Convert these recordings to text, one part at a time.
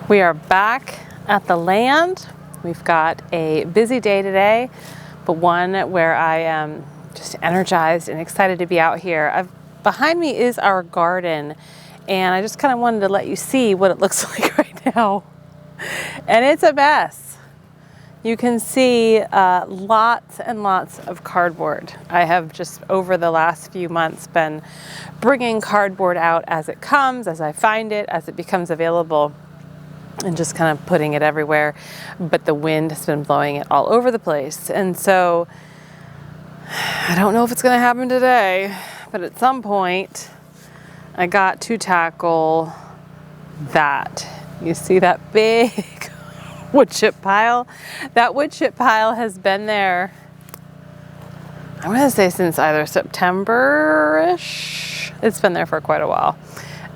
We are back at the land. We've got a busy day today, but one where I am just energized and excited to be out here. Behind me is our garden, and I just kind of wanted to let you see what it looks like right now. And it's a mess. You can see lots and lots of cardboard. I have just over the last few months been bringing cardboard out as it comes, as I find it, as it becomes available, and just kind of putting it everywhere. But the wind has been blowing it all over the place. And so I don't know if it's going to happen today, but at some point I got to tackle that. You see that big wood chip pile? That wood chip pile has been there, I'm going to say since either September-ish. It's been there for quite a while.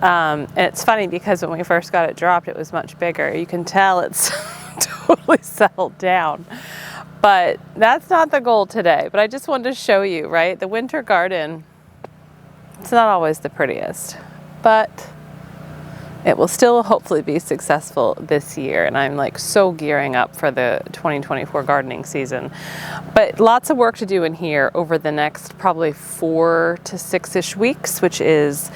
And it's funny because when we first got it dropped, it was much bigger. You can tell it's totally settled down. But that's not the goal today. But I just wanted to show you, right? The winter garden, it's not always the prettiest, but it will still hopefully be successful this year. And I'm like so gearing up for the 2024 gardening season. But lots of work to do in here over the next probably 4 to 6-ish weeks, which is,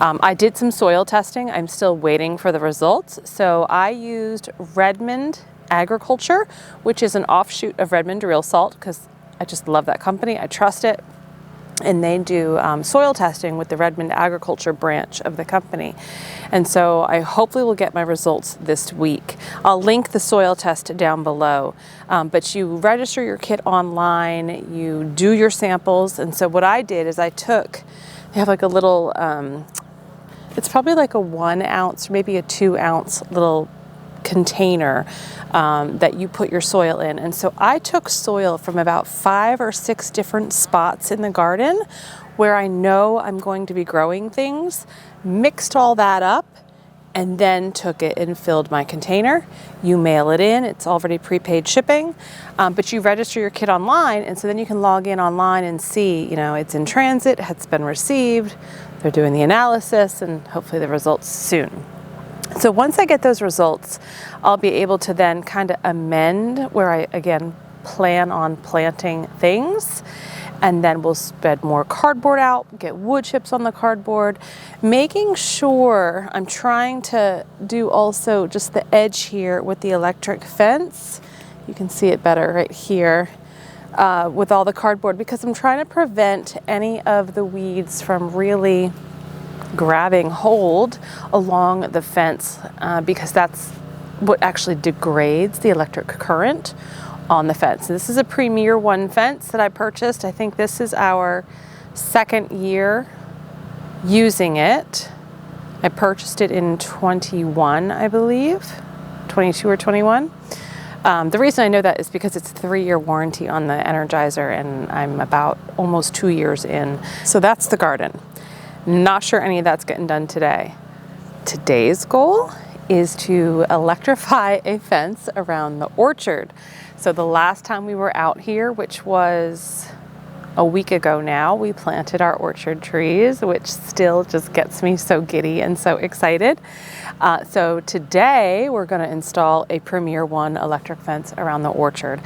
I did some soil testing. I'm still waiting for the results. So I used Redmond Agriculture, which is an offshoot of Redmond Real Salt, because I just love that company. I trust it. And they do soil testing with the Redmond Agriculture branch of the company. And so I hopefully will get my results this week. I'll link the soil test down below. But you register your kit online, you do your samples. And so what I did is they have like a little, it's probably like a 1 ounce, maybe a 2 ounce little container that you put your soil in. And so I took soil from about 5 or 6 different spots in the garden where I know I'm going to be growing things, mixed all that up, and then took it and filled my container. You mail it in, it's already prepaid shipping, but you register your kit online, and so then you can log in online and see, it's in transit, it's been received, they're doing the analysis, and hopefully the results soon. So once I get those results, I'll be able to then kind of amend where I, again, plan on planting things. And then we'll spread more cardboard out, get wood chips on the cardboard, making sure I'm trying to do also just the edge here with the electric fence. You can see it better right here with all the cardboard, because I'm trying to prevent any of the weeds from really grabbing hold along the fence, because that's what actually degrades the electric current on the fence. And this is a Premier One fence that I purchased. I think this is our 2nd year using it. I purchased it in 21, I believe, 22 or 21. The reason I know that is because it's a 3-year warranty on the Energizer, and I'm about almost 2 years in. So that's the garden. Not sure any of that's getting done today. Today's goal is to electrify a fence around the orchard. So the last time we were out here, which was a week ago now, we planted our orchard trees, which still just gets me so giddy and so excited. So today we're going to install a Premier One electric fence around the orchard.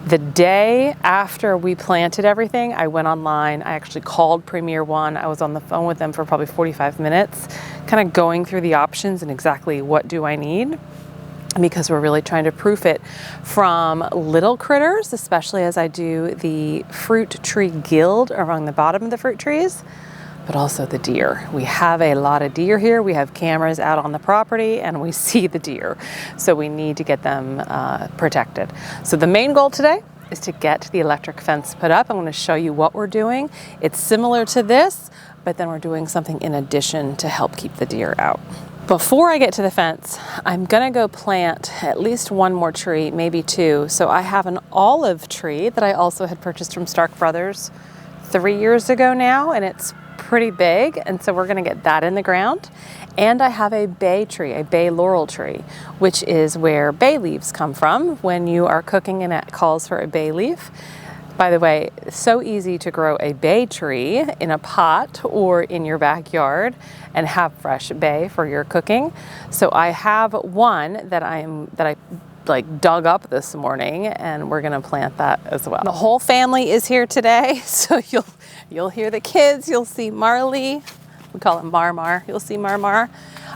The day after we planted everything, I went online. I actually called Premier One. I was on the phone with them for probably 45 minutes, kind of going through the options and exactly what do I need, because we're really trying to proof it from little critters, especially as I do the fruit tree guild around the bottom of the fruit trees, but also the deer. We have a lot of deer here. We have cameras out on the property and we see the deer. So we need to get them protected. So the main goal today is to get the electric fence put up. I'm going to show you what we're doing. It's similar to this, but then we're doing something in addition to help keep the deer out. Before I get to the fence, I'm gonna go plant at least 1 more tree, maybe 2. So I have an olive tree that I also had purchased from Stark Brothers 3 years ago now, and it's pretty big, and so we're gonna get that in the ground. And I have a bay tree, a bay laurel tree, which is where bay leaves come from. When you are cooking and it calls for a bay leaf, By the way, it's so easy to grow a bay tree in a pot or in your backyard and have fresh bay for your cooking. So I have one that I like dug up this morning, and we're gonna plant that as well. The whole family is here today, so you'll hear the kids, you'll see Marley, we call him Marmar, you'll see Marmar.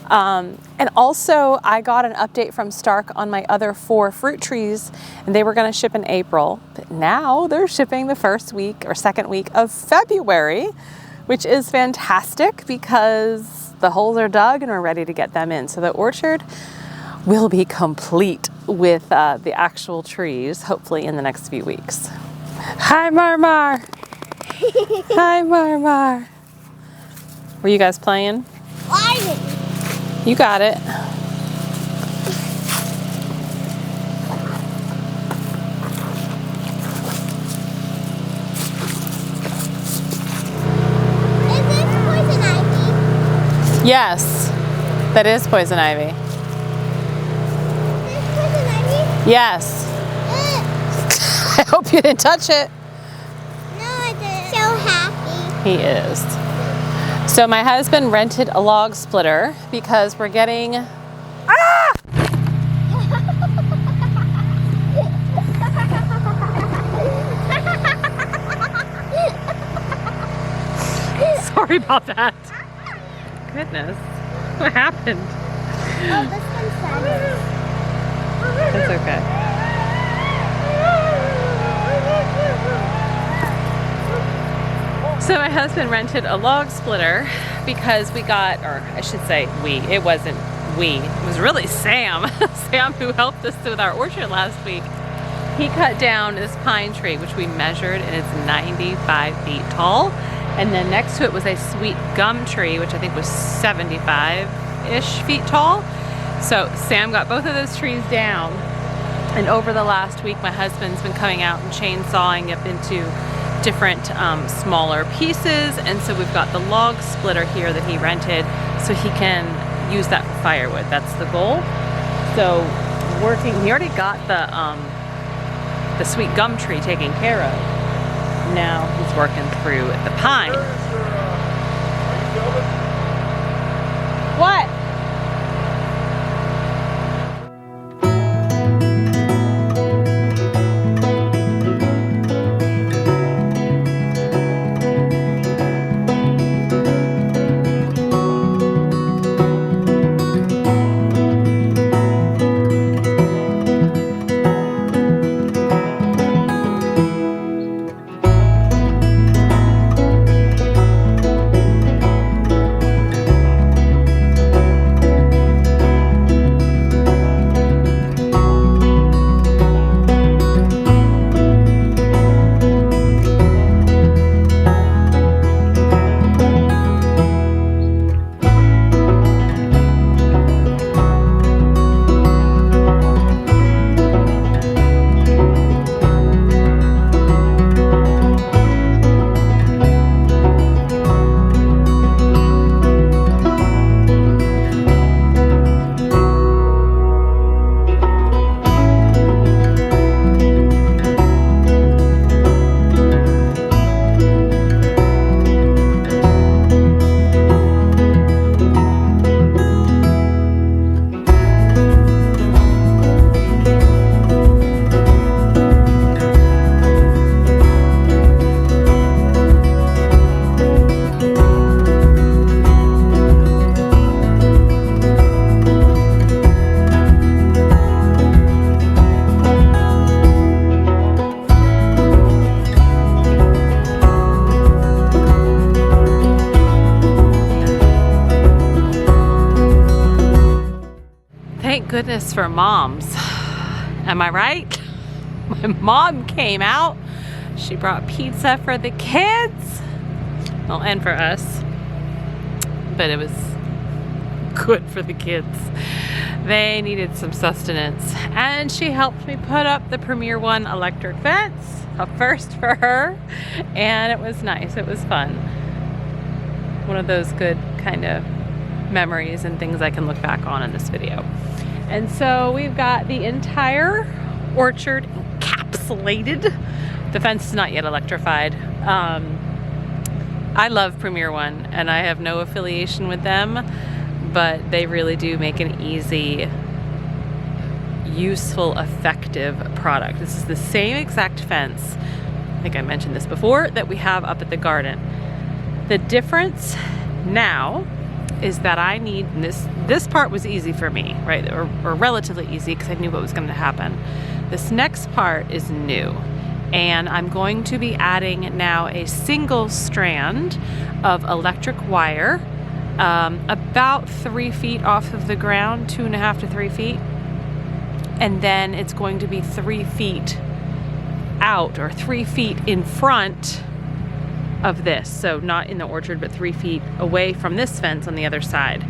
And also I got an update from Stark on my other 4 fruit trees, and they were gonna ship in April, but now they're shipping the first week or second week of February, which is fantastic because the holes are dug and we're ready to get them in. So the orchard will be complete with the actual trees, hopefully in the next few weeks. Hi, Marmar. Hi, Marmar. Were you guys playing? You got it. Is this poison ivy? Yes, that is poison ivy. Is this poison ivy? Yes. I hope you didn't touch it. No, I didn't. So happy. He is. So my husband rented a log splitter because we're getting... Ah! Sorry about that. Goodness. What happened? Oh, this one's sad. That's okay. So my husband rented a log splitter because we got, or I should say it wasn't we, it was really Sam. Sam, who helped us with our orchard last week. He cut down this pine tree, which we measured, and it's 95 feet tall. And then next to it was a sweet gum tree, which I think was 75-ish feet tall. So Sam got both of those trees down. And over the last week, my husband's been coming out and chainsawing up into different smaller pieces, and so we've got the log splitter here that he rented so he can use that for firewood. That's the goal. So he already got the sweet gum tree taken care of. Now he's working through the pine. What? Thank goodness for moms. Am I right? My mom came out. She brought pizza for the kids. Well, and for us. But it was good for the kids. They needed some sustenance. And she helped me put up the Premier One electric fence. A first for her. And it was nice. It was fun. One of those good kind of memories and things I can look back on in this video. And so we've got the entire orchard encapsulated The fence is not yet electrified. I love Premier One, and I have no affiliation with them, but they really do make an easy, useful, effective product. This is the same exact fence, I think I mentioned this before, that we have up at the garden. The difference now is that I need this part was easy for me, right? Or relatively easy, because I knew what was going to happen. This next part is new. And I'm going to be adding now a single strand of electric wire, about 3 feet off of the ground, 2.5 to 3 feet. And then it's going to be 3 feet out, or 3 feet in front of this. So not in the orchard, but 3 feet away from this fence on the other side.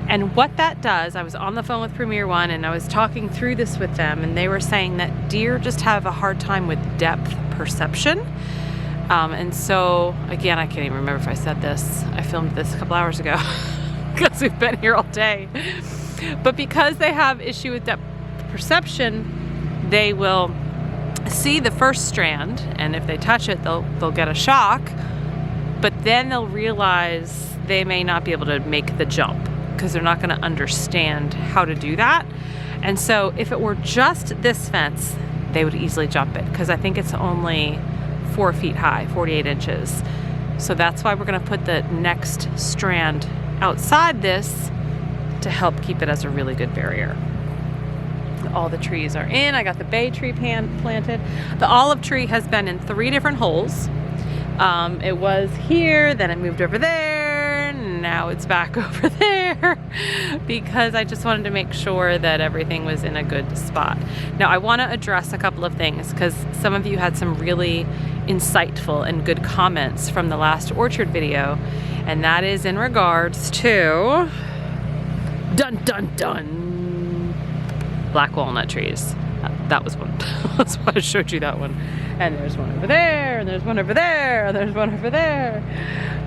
And what that does, I was on the phone with Premier One and I was talking through this with them, and they were saying that deer just have a hard time with depth perception. And so, again, I can't even remember if I said this. I filmed this a couple hours ago because we've been here all day. But because they have issue with depth perception, they will see the first strand, and if they touch it, they'll get a shock, but then they'll realize they may not be able to make the jump because they're not going to understand how to do that. And so if it were just this fence, they would easily jump it, because I think it's only 4 feet high, 48 inches. So that's why we're going to put the next strand outside this to help keep it as a really good barrier. All the trees are in. I got the bay tree planted. The olive tree has been in 3 different holes. It was here, then it moved over there, and now it's back over there, because I just wanted to make sure that everything was in a good spot. Now I want to address a couple of things, because some of you had some really insightful and good comments from the last orchard video, and that is in regards to dun dun dun black walnut trees. That was one. That's why I showed you that one. And there's one over there, and there's one over there, and there's one over there.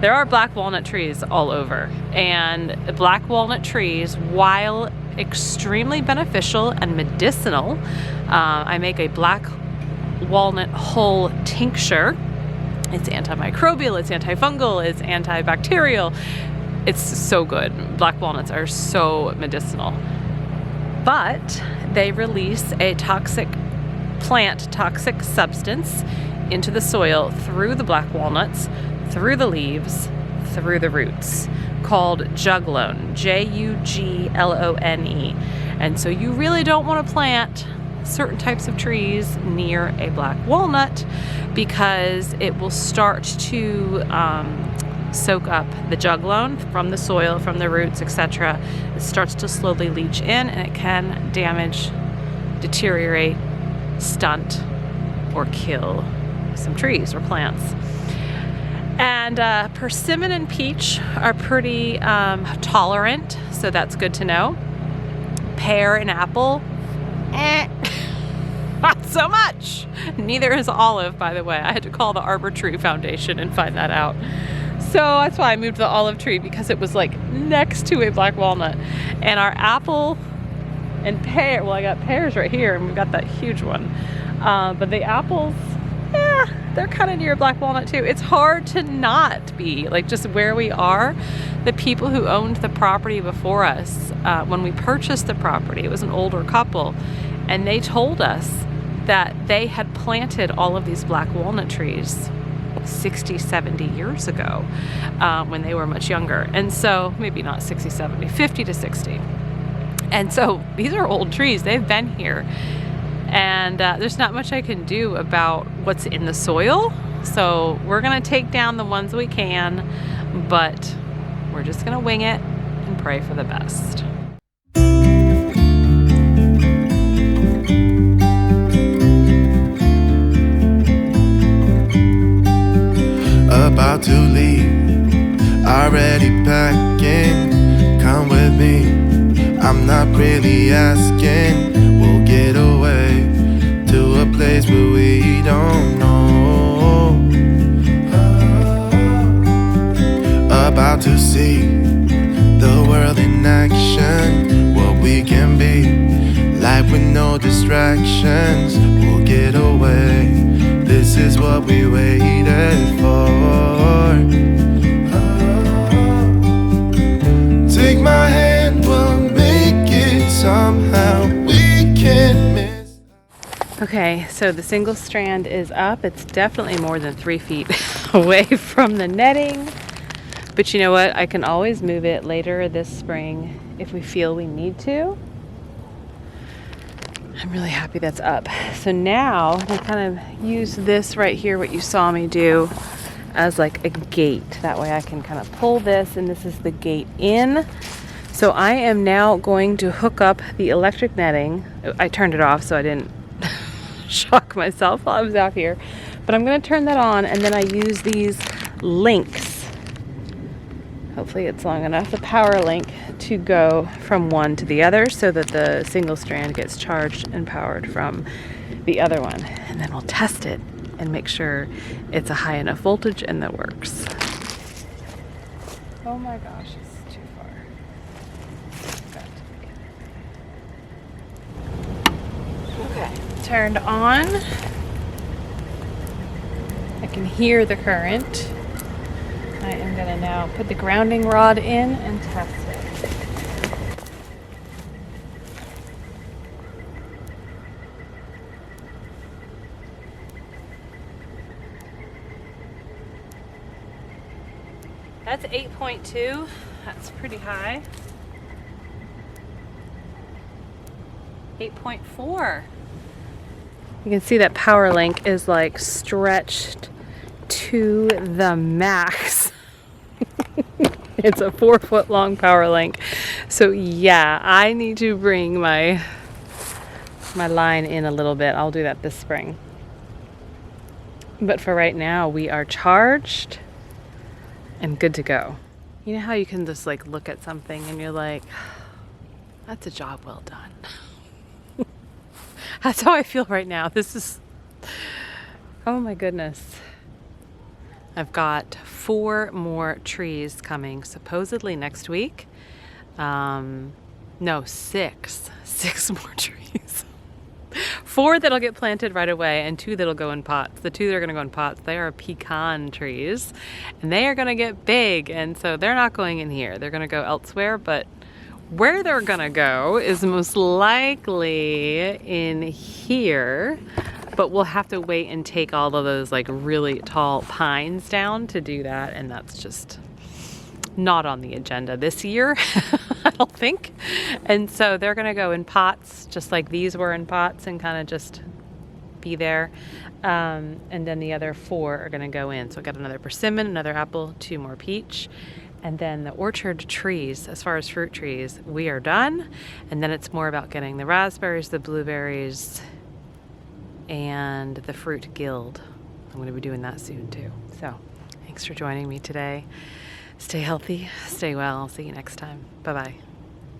There are black walnut trees all over. And black walnut trees, while extremely beneficial and medicinal, I make a black walnut hull tincture. It's antimicrobial, it's antifungal, it's antibacterial. It's so good. Black walnuts are so medicinal. But they release a plant toxic substance into the soil through the black walnuts, through the leaves, through the roots, called juglone, Juglone. And so you really don't want to plant certain types of trees near a black walnut, because it will start to soak up the juglone from the soil, from the roots, etc. It starts to slowly leach in, and it can damage, deteriorate, stunt, or kill some trees or plants. And persimmon and peach are pretty tolerant, so that's good to know. Pear and apple, not so much. Neither is olive, by the way. I had to call the Arbor Tree Foundation and find that out. So that's why I moved the olive tree, because it was like next to a black walnut. And our apple and pear, well, I got pears right here, and we've got that huge one. But the apples, they're kind of near a black walnut too. It's hard to not be, like, just where we are. The people who owned the property before us, when we purchased the property, it was an older couple, and they told us that they had planted all of these black walnut trees 60, 70 years ago, when they were much younger. And so maybe not 60, 70, 50 to 60. And so these are old trees. They've been here. And there's not much I can do about what's in the soil. So we're going to take down the ones we can, but we're just going to wing it and pray for the best. About to leave, already packing. Come with me, I'm not really asking. We'll get away to a place where we don't know. About to see the world in action, what we can be, life with no distractions. We'll get away, this This is what we waited for. Take my hand, we'll make it somehow. We can't miss. Okay, so the single strand is up. It's definitely more than 3 feet away from the netting. But you know what? I can always move it later this spring if we feel we need to. I'm really happy that's up. So now I kind of use this right here, what you saw me do, as like a gate. That way I can kind of pull this, and this is the gate in. So I am now going to hook up the electric netting. I turned it off so I didn't shock myself while I was out here. But I'm going to turn that on, and then I use these links. Hopefully it's long enough, the power link, to go from one to the other so that the single strand gets charged and powered from the other one. And then we'll test it and make sure it's a high enough voltage and that works. Oh my gosh, it's too far. Okay, turned on. I can hear the current. I am going to now put the grounding rod in and test it. That's 8.2. That's pretty high. 8.4. You can see that power link is like stretched to the max. It's a 4-foot long power link. So yeah, I need to bring my line in a little bit. I'll do that this spring. But for right now, we are charged and good to go. You know how you can just like look at something and you're like, that's a job well done. That's how I feel right now. This is, oh my goodness. I've got 4 more trees coming supposedly next week. No, 6. 6 more trees. 4 that'll get planted right away and 2 that'll go in pots. The 2 that are going to go in pots, they are pecan trees and they are going to get big, and so they're not going in here. They're going to go elsewhere, but where they're going to go is most likely in here. But we'll have to wait and take all of those like really tall pines down to do that, and that's just not on the agenda this year, I don't think. And so they're gonna go in pots, just like these were in pots, and kind of just be there. And then the other 4 are gonna go in. So I got another persimmon, another apple, 2 more peach. And then the orchard trees, as far as fruit trees, we are done. And then it's more about getting the raspberries, the blueberries, and the fruit guild. I'm going to be doing that soon too. So thanks for joining me today. Stay healthy, stay well. I'll see you next time. Bye-bye.